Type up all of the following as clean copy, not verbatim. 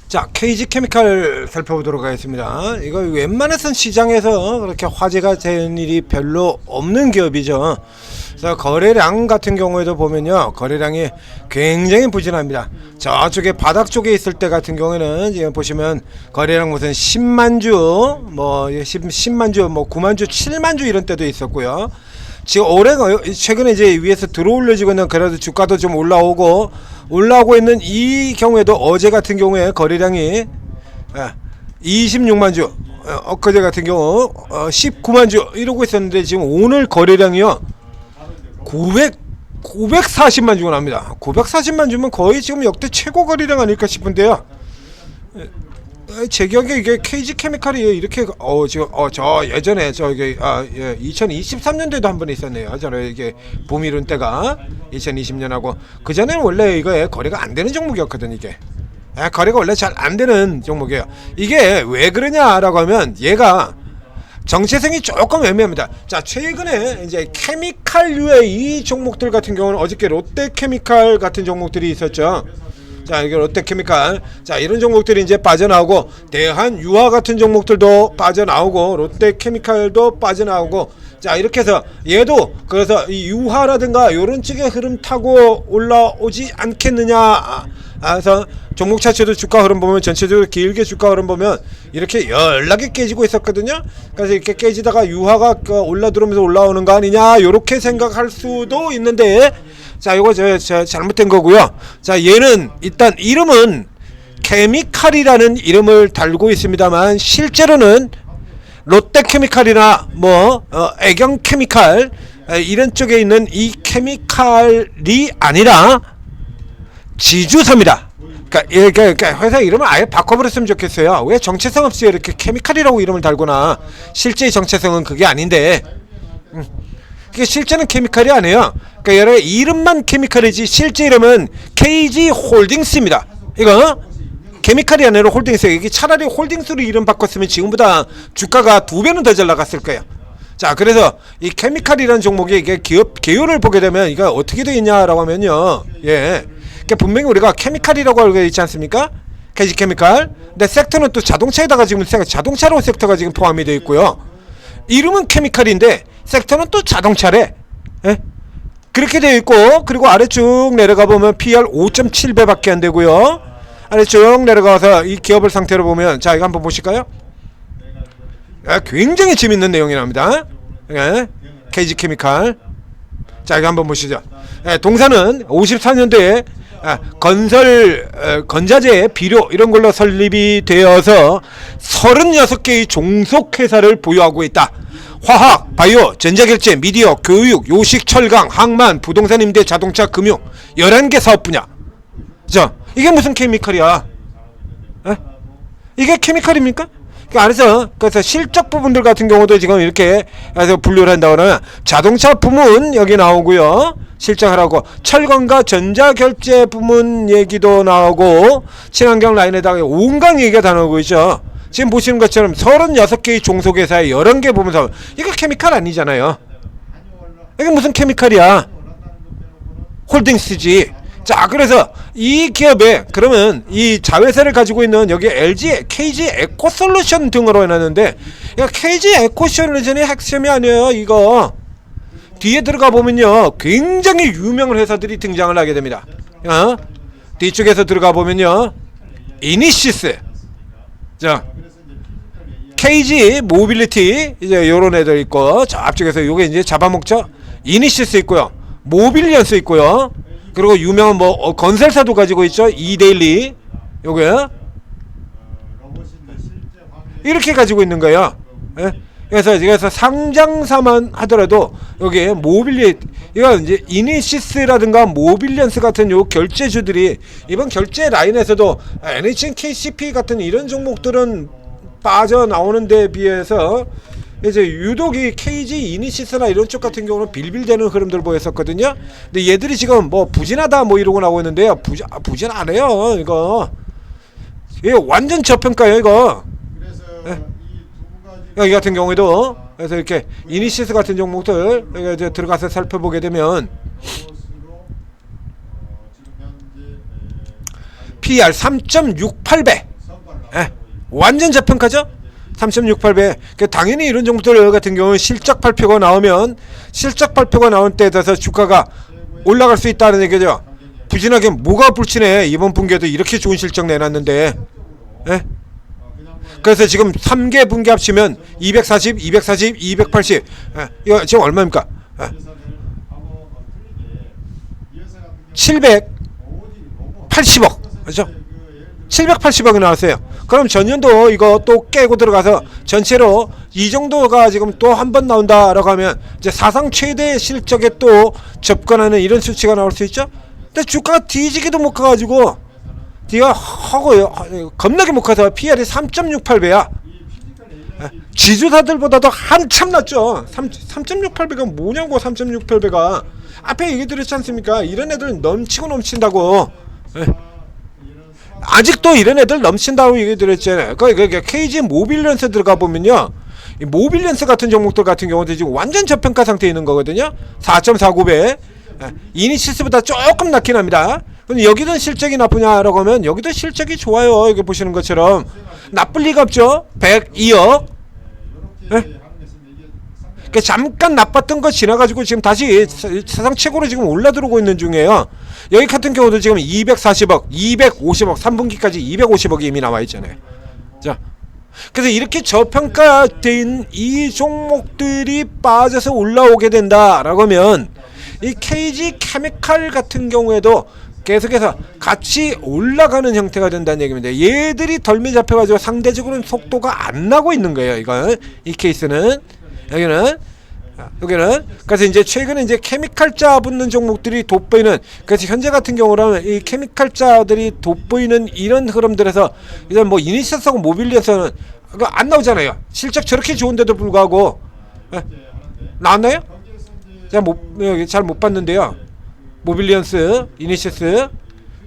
자, KG케미칼 살펴보도록 하겠습니다. 이거 웬만해선 시장에서 그렇게 화제가 된 일이 별로 없는 기업이죠. 그래서 거래량 같은 경우에도 보면요, 거래량이 굉장히 부진합니다. 저쪽에 바닥 쪽에 있을 때 같은 경우에는 지금 보시면 거래량 무슨 10만 주, 뭐 10만 주, 뭐 9만 주, 7만 주 이런 때도 있었고요. 지금 최근에 이제 위에서 들어올려지고 있는, 그래도 주가도 좀 올라오고 있는 이 경우에도 어제 같은 경우에 거래량이 26만 주, 엊그제 같은 경우 19만 주 이러고 있었는데, 지금 오늘 거래량이요 940만 주가 납니다. 940만 주면 거의 지금 역대 최고 거래량 아닐까 싶은데요. 제 기억에 이게 KG케미칼이 이렇게 지금 저 예전에 저기 2023년도에도 한 번 있었네요. 저는 이게 봄 이룬 때가 2020년하고 그 전에는 원래 이거에 거래가 안 되는 종목이었거든. 이게 거래가 원래 잘 안 되는 종목이에요. 이게 왜 그러냐라고 하면 얘가 정체성이 조금 애매합니다. 자, 최근에 이제 케미칼류의 이 종목들 같은 경우는 어저께 롯데케미칼 같은 종목들이 있었죠. 자, 이게 롯데케미칼, 자, 이런 종목들이 이제 빠져나오고, 대한유화 같은 종목들도 빠져나오고, 롯데케미칼도 빠져나오고, 자, 이렇게 해서 얘도 그래서 이 유화라든가 요런 쪽의 흐름 타고 올라오지 않겠느냐. 그래서 종목 차트도 주가 흐름 보면, 전체적으로 길게 주가 흐름 보면 이렇게 연락이 깨지고 있었거든요. 그래서 이렇게 깨지다가 유화가 올라 들어오면서 올라오는 거 아니냐, 요렇게 생각할 수도 있는데, 자, 이거 저 잘못된 거고요. 자, 얘는 일단 이름은 케미칼이라는 이름을 달고 있습니다만, 실제로는 롯데케미칼이나 뭐 애경케미칼 이런 쪽에 있는 이 케미칼이 아니라 지주사입니다. 그러니까 회사 이름을 아예 바꿔버렸으면 좋겠어요. 왜 정체성 없이 이렇게 케미칼이라고 이름을 달거나, 실제의 정체성은 그게 아닌데, 그게 실제는 케미칼이 아니에요. 그러니까 여러 이름만 케미칼이지 실제 이름은 KG홀딩스입니다. 이거 케미칼이 아니라 홀딩스. 이게 차라리 홀딩스로 이름 바꿨으면 지금보다 주가가 2배는 더 잘 나갔을 거예요. 자, 그래서 이 케미칼이라는 종목이 이게 기업 개요를 보게 되면 이거 어떻게 되어 있냐라고 하면요, 그러니까 분명히 우리가 케미칼이라고 알고 있지 않습니까? KG케미칼. 근데 섹터는 또 자동차에다가 지금 자동차로 섹터가 지금 포함이 되어 있고요. 이름은 케미칼인데 섹터는 또 자동차래. 그렇게 되어 있고, 그리고 아래 쭉 내려가 보면 PR 5.7배밖에 안 되고요. 아래 쭉 내려가서 이 기업을 상태로 보면, 자, 이거 한번 보실까요? 굉장히 재밌는 내용이 납니다. KG케미칼. 자, 이거 한번 보시죠. 동사는 54년도에 건자재, 비료 이런 걸로 설립이 되어서 36개의 종속회사를 보유하고 있다. 화학, 바이오, 전자결제, 미디어, 교육, 요식, 철강, 항만, 부동산 임대, 자동차, 금융 11개 사업 분야. 자, 이게 무슨 케미칼이야? 이게 케미칼입니까? 그래서 실적 부분들 같은 경우도 지금 이렇게 해서 분류를 한다고 하면, 자동차 부문 여기 나오고요, 실적하라고. 철강과 전자결제 부문 얘기도 나오고, 친환경 라인에다가 온갖 얘기가 다 나오고 있죠. 지금 보시는 것처럼 36개의 종속회사에 11개 보면서, 이거 케미칼 아니잖아요. 이게 무슨 케미칼이야? 홀딩스지. 자, 그래서 이 기업에 그러면 이 자회사를 가지고 있는 여기 LG, KG 에코솔루션 등으로 해놨는데, KG 에코솔루션이 핵심이 아니에요. 이거 뒤에 들어가 보면요, 굉장히 유명한 회사들이 등장을 하게 됩니다. 뒤쪽에서 들어가 보면요, 이니시스, 자, KG 모빌리티, 이제 요런 애들 있고, 저 앞쪽에서 요게 이제 잡아먹죠. 이니시스 있고요, 모빌리언스 있고요, 그리고 유명한 뭐 건설사도 가지고 있죠. 이데일리, 요게 이렇게 가지고 있는 거예요. 그래서 상장사만 하더라도 여기 이거 이제 이니시스라든가 모빌리언스 같은 요 결제주들이 이번 결제 라인에서도 NHN, KCP 같은 이런 종목들은 빠져나오는 데 비해서 이제 유독 이 KG, 이니시스나 이런 쪽 같은 경우는 빌빌대는 흐름들 보였었거든요. 근데 얘들이 지금 뭐 부진하다 뭐 이러고 나오고 있는데요, 부진 안 해요. 이거 완전 저평가예요. 이거 여기 같은 경우에도, 그래서 이렇게 이니시스 같은 종목들 이제 들어가서 살펴보게 되면 PR 3.68배 완전 저평가죠. 3.68배. 당연히 이런 종목들 같은 경우는 실적 발표가 나오면 실적 발표가 나온 때에 따라서 주가가 올라갈 수 있다는 얘기죠. 부진하게 뭐가 불친해. 이번 분기에도 이렇게 좋은 실적 내놨는데. 예? 그래서 지금 3개 분기 합치면 240, 240, 280. 예? 이거 지금 얼마입니까? 예? 780억. 그렇죠? 780억이 나왔어요. 그럼 전년도 이거 또 깨고 들어가서 전체로 이 정도가 지금 또 한 번 나온다라고 하면 이제 사상 최대 실적에 또 접근하는 이런 수치가 나올 수 있죠. 근데 주가가 뒤지기도 못 가가지고 뒤가 하고요. 겁나게 못 가서 PR이 3.68배야. 지주사들보다도 한참 낮죠. 3.68배가 뭐냐고. 3.68배가 앞에 얘기 드렸지 않습니까? 이런 애들 넘치고 넘친다고. 아직도 이런 애들 넘친다고 얘기 드렸잖아요. KG 모빌리언스 들어가 보면요, 이 모빌리언스 같은 종목들 같은 경우도 지금 완전 저평가 상태에 있는 거거든요. 4.49배. 이니시스보다 조금 낮긴 합니다. 근데 여기도 실적이 나쁘냐라고 하면 여기도 실적이 좋아요. 여기 보시는 것처럼 나쁠 리가 없죠. 102억. 그러니까 잠깐 나빴던 거 지나가지고 지금 다시 사상 최고로 지금 올라들어오고 있는 중이에요. 여기 같은 경우도 지금 240억, 250억, 3분기까지 250억이 이미 나와 있잖아요. 자, 그래서 이렇게 저평가된 이 종목들이 빠져서 올라오게 된다라고 하면 이 KG 케미칼 같은 경우에도 계속해서 같이 올라가는 형태가 된다는 얘기입니다. 얘들이 덜미 잡혀가지고 상대적으로는 속도가 안 나고 있는 거예요. 이건 이 케이스는 여기는 그래서 이제 최근에 이제 케미칼자 붙는 종목들이 돋보이는, 그래서 현재 같은 경우라면 이 케미칼자들이 돋보이는 이런 흐름들에서 이제 뭐 이니시스하고 모빌리언스는 안 나오잖아요. 실적 저렇게 좋은데도 불구하고. 나왔나요? 제가 잘 못 봤는데요. 모빌리언스, 이니시스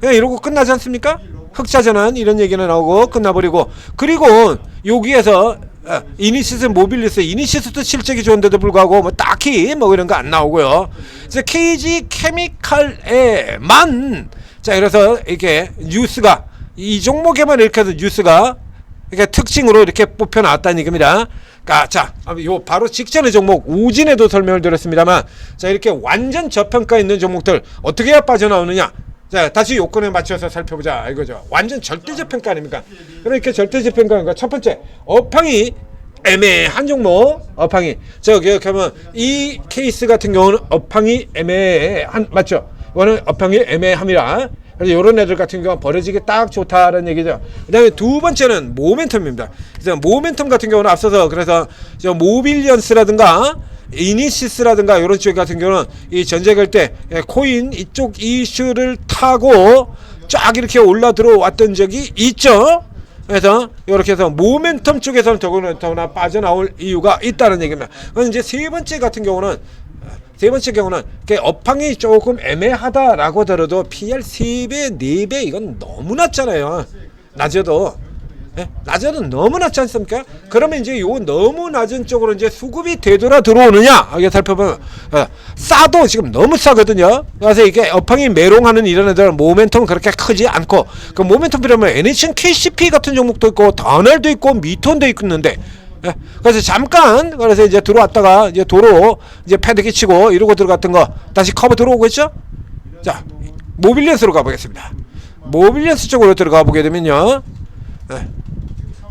이러고 끝나지 않습니까? 흑자전환 이런 얘기는 나오고 끝나버리고, 그리고 여기에서 이니시스, 모빌리스, 이니시스도 실적이 좋은데도 불구하고 뭐 딱히 뭐 이런 거 안 나오고요. 이제 KG 케미칼에만, 자, 그래서 이렇게 뉴스가 이 종목에만 이렇게 해서 뉴스가 이렇게 특징으로 이렇게 뽑혀 나왔다는 얘기입니다. 자, 요 바로 직전의 종목 우진에도 설명을 드렸습니다만, 자, 이렇게 완전 저평가 있는 종목들 어떻게 해야 빠져나오느냐. 자, 다시 요건에 맞춰서 살펴보자 이거죠. 완전 절대 저평가 아닙니까? 그러니까 절대 저평가는 첫 번째, 업황이 애매한 종목. 업황이 저기 그러면 이 케이스 같은 경우는 업황이 애매한, 맞죠? 이거는 업황이 애매함이라. 그래서 이런 애들 같은 경우는 버려지기 딱 좋다라는 얘기죠. 그 다음에 두 번째는 모멘텀입니다. 그래서 모멘텀 같은 경우는 앞서서 그래서 저 모빌리언스라든가 이니시스라든가 이런 쪽 같은 경우는 이 전쟁할 때 코인 이쪽 이슈를 타고 쫙 이렇게 올라 들어왔던 적이 있죠. 그래서 이렇게 해서 모멘텀 쪽에서는 더구나 빠져나올 이유가 있다는 얘기입니다. 그럼 이제 세 번째 경우는 업황이 조금 애매하다라고 하더라도 PR 3배, 4배 이건 너무 낮잖아요. 낮아도 너무 낮지 않습니까? 그러면 이제 요 너무 낮은 쪽으로 이제 수급이 되돌아 들어오느냐 이게 살펴보면 싸도 지금 너무 싸거든요. 그래서 이게 업황이 메롱하는 이런 애들은 모멘텀은 그렇게 크지 않고, 그 모멘텀 필요하면 NHN KCP 같은 종목도 있고 더널도 있고 미톤도 있는데, 그래서 잠깐 그래서 이제 들어왔다가 이제 도로 이제 패드기 치고 이러고 들어갔던 거 다시 커버 들어오고 있죠. 자, 모빌리언스로 가보겠습니다. 모빌리언스 쪽으로 들어가 보게 되면요,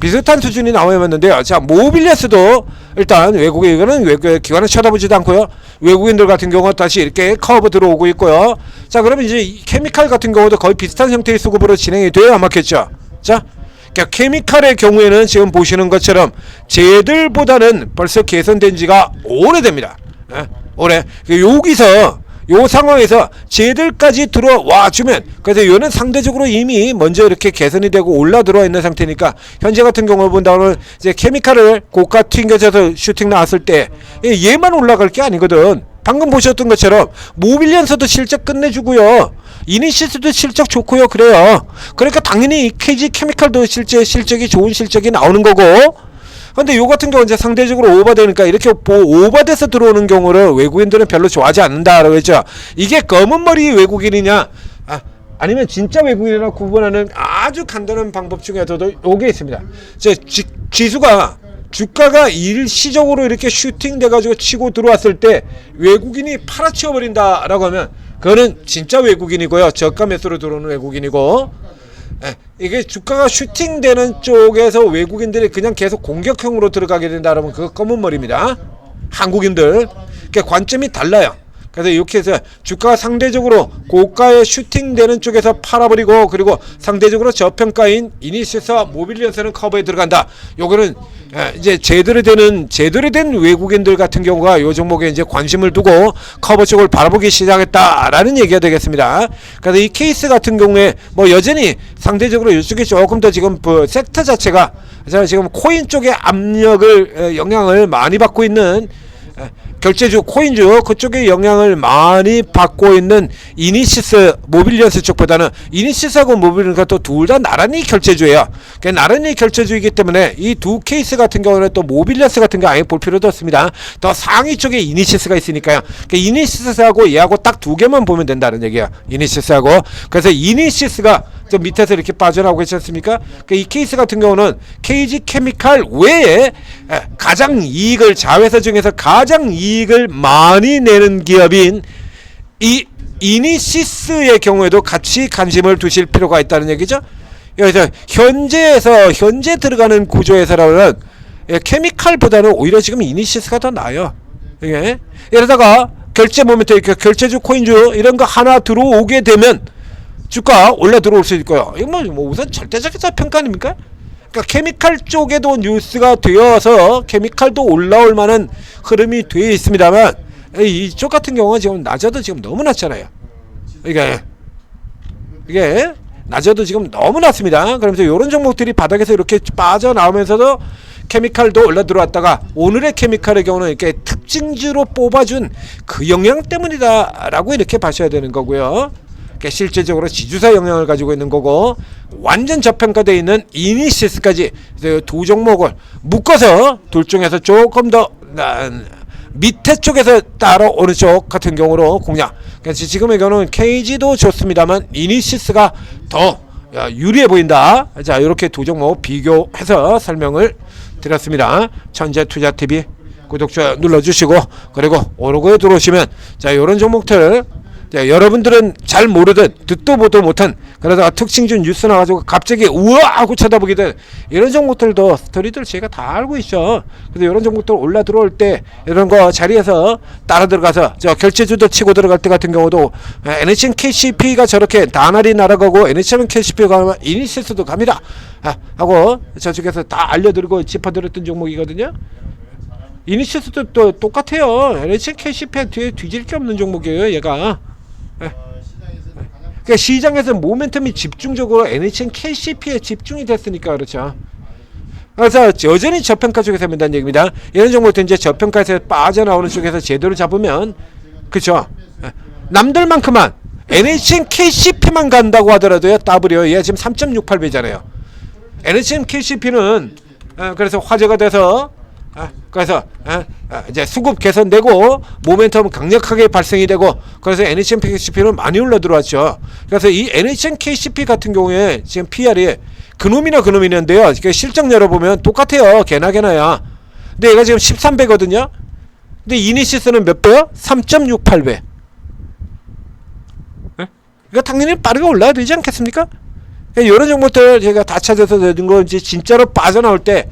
비슷한 수준이 나와야만 하는데요. 자, 모빌리언스도 일단 외국에, 이거는 외국 기관을 쳐다보지도 않고요. 외국인들 같은 경우 다시 이렇게 커브 들어오고 있고요. 자, 그러면 이제 케미칼 같은 경우도 거의 비슷한 형태의 수급으로 진행이 돼야 맞겠죠. 자, 그러니까 케미칼의 경우에는 지금 보시는 것처럼 쟤들보다는 벌써 개선된 지가 오래됩니다. 올해 여기서 요 상황에서 쟤들까지 들어와 주면, 그래서 요는 상대적으로 이미 먼저 이렇게 개선이 되고 올라 들어와 있는 상태니까 현재 같은 경우 본다면 이제 케미칼을 고가 튕겨져서 슈팅 나왔을 때 얘만 올라갈 게 아니거든. 방금 보셨던 것처럼 모빌리언스도 실적 끝내주고요, 이니시스도 실적 좋고요. 그래요. 그러니까 당연히 이 KG 케미칼도 실적이 좋은 실적이 나오는 거고, 근데 요 같은 경우 이제 상대적으로 오버되니까 이렇게 오버돼서 들어오는 경우를 외국인들은 별로 좋아하지 않는다라고 했죠. 이게 검은 머리 외국인이냐, 아니면 진짜 외국인이라 구분하는 아주 간단한 방법 중에서도 요게 있습니다. 지수가 주가가 일시적으로 이렇게 슈팅 돼가지고 치고 들어왔을 때 외국인이 팔아치워 버린다라고 하면 그거는 진짜 외국인이고요. 저가 매수로 들어오는 외국인이고, 이게 주가가 슈팅되는 쪽에서 외국인들이 그냥 계속 공격형으로 들어가게 된다라면 그거 검은 머리입니다. 한국인들. 그러니까 관점이 달라요. 그래서 이렇게 해서 주가가 상대적으로 고가에 슈팅되는 쪽에서 팔아버리고, 그리고 상대적으로 저평가인 이니시스와 모빌리언스는 커버에 들어간다. 요거는 이제 제대로 된 외국인들 같은 경우가 요 종목에 이제 관심을 두고 커버 쪽을 바라보기 시작했다라는 얘기가 되겠습니다. 그래서 이 케이스 같은 경우에 뭐 여전히 상대적으로 이쪽이 조금 더 지금 섹터 자체가 지금 코인 쪽의 압력을 영향을 많이 받고 있는, 결제주 코인주 그쪽에 영향을 많이 받고 있는 이니시스 모빌리언스 쪽보다는 이니시스하고 모빌리언스가 또 둘 다 나란히 결제주예요. 그러니까 나란히 결제주이기 때문에 이 두 케이스 같은 경우는 또 모빌리언스 같은 거 아예 볼 필요도 없습니다. 더 상위 쪽에 이니시스가 있으니까요. 그러니까 이니시스하고 얘하고 딱 두 개만 보면 된다는 얘기야. 이니시스하고. 그래서 이니시스가 좀 밑에서 이렇게 빠져나오고 있지 않습니까? 그러니까 이 케이스 같은 경우는 KG 케미칼 외에 가장 이익을, 자회사 중에서 가장 이익을 많이 내는 기업인 이 이니시스의 경우에도 같이 관심을 두실 필요가 있다는 얘기죠. 그래서 현재 들어가는 구조에서라면 케미칼보다는 오히려 지금 이니시스가 더 나아요. 예. 이러다가 결제 모멘트, 결제주, 코인주 이런 거 하나 들어오게 되면 주가 올라 들어올 수 있고요. 이거 뭐 우선 절대적인 평가 아닙니까? 그러니까 케미칼 쪽에도 뉴스가 되어서 케미칼도 올라올 만한 흐름이 되어 있습니다만, 이쪽 같은 경우는 지금 낮아도 지금 너무 낮잖아요. 이게 낮아도 지금 너무 낮습니다. 그러면서 이런 종목들이 바닥에서 이렇게 빠져나오면서도 케미칼도 올라 들어왔다가, 오늘의 케미칼의 경우는 이렇게 특징주로 뽑아준 그 영향 때문이다라고 이렇게 봐셔야 되는 거고요. 실질적으로 지주사 영향을 가지고 있는 거고, 완전 저평가되어 있는 이니시스까지 두 종목을 묶어서 둘 중에서 조금 더 밑에 쪽에서 따라오는 쪽 같은 경우로 공략. 그래서 지금의 경우는 KG도 좋습니다만 이니시스가 더 유리해 보인다. 자, 이렇게 두 종목 비교해서 설명을 드렸습니다. 천재투자TV 구독, 좋아요 눌러주시고, 그리고 오르고에 들어오시면 자, 이런 종목들, 자, 여러분들은 잘 모르든 듣도 보도 못한, 그러다가 특징주 뉴스 나가지고 갑자기 우와 하고 쳐다보게 된 이런 종목들도 스토리들 제가 다 알고 있죠. 그래서 이런 종목들 올라 들어올 때 이런 거 자리에서 따라 들어가서 저 결제주도 치고 들어갈 때 같은 경우도 NHN KCP가 저렇게 나날이 날아가고 NHN KCP가 가면 이니시스도 갑니다 하고 저쪽에서 다 알려드리고 짚어드렸던 종목이거든요. 이니시스도 또 똑같아요. NHN KCP 뒤에 뒤질 게 없는 종목이에요, 얘가. 그러니까 시장에서 모멘텀이 집중적으로 NHN KCP에 집중이 됐으니까 그렇죠. 그래서 여전히 저평가 쪽에서 한다는 얘기입니다. 이런 종목도 이제 저평가에서 빠져나오는 쪽에서 제대로 잡으면, 그렇죠. 남들만큼만 NHN KCP만 간다고 하더라도요, 더블이요. 얘 지금 3.68배잖아요. NHN KCP는 그래서 화제가 돼서 그래서 이제 수급 개선되고 모멘텀 강력하게 발생이 되고, 그래서 NHN KCP는 많이 올라 들어왔죠. 그래서 이 NHN KCP 같은 경우에 지금 PR이 그놈이는데요. 그러니까 실적 열어보면 똑같아요. 개나야. 근데 얘가 지금 13배거든요. 근데 이니시스는 몇 배요? 3.68배. 그러니까 당연히 빠르게 올라야 되지 않겠습니까? 그러니까 이런 종목들 제가 다 찾아서 내는 거 이제 진짜로 빠져나올 때,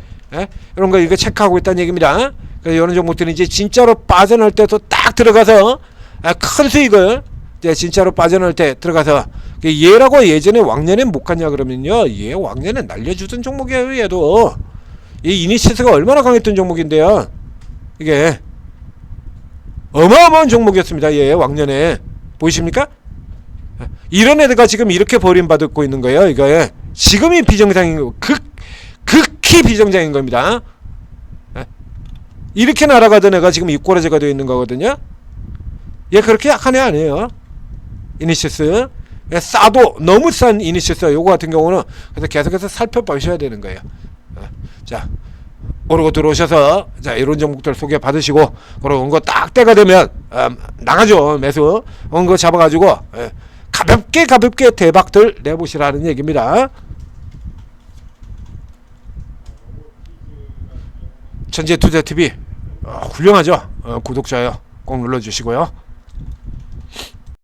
이런 거 이거 체크하고 있다는 얘기입니다. 그래서 이런 종목들은 이제 진짜로 빠져나올 때도 딱 들어가서 큰 수익을 이제 진짜로 빠져나올 때 들어가서, 얘라고 예전에 왕년에 못 갔냐 그러면요, 얘 왕년에 날려주던 종목이에요. 얘도 이 이니시스가 얼마나 강했던 종목인데요, 이게 어마어마한 종목이었습니다. 얘 왕년에 보이십니까? 이런 애들가 지금 이렇게 버림받고 있는 거예요. 이거 지금이 비정상인 거, 극히 비정상인 겁니다. 이렇게 날아가던 애가 지금 입꼬라지가 되어 있는 거거든요. 얘 그렇게 약한 애 아니에요. 이니시스 싸도 너무 싼 이니시스 요거 같은 경우는 그래서 계속해서 살펴보셔야 되는 거예요. 자, 오르고 들어오셔서 자, 이런 종목들 소개 받으시고, 그리고 온 거 딱 때가 되면 나가죠. 매수 온 거 잡아가지고 가볍게 대박들 내보시라는 얘기입니다. 천재투자TV 훌륭하죠? 구독, 좋아요 꼭 눌러주시고요.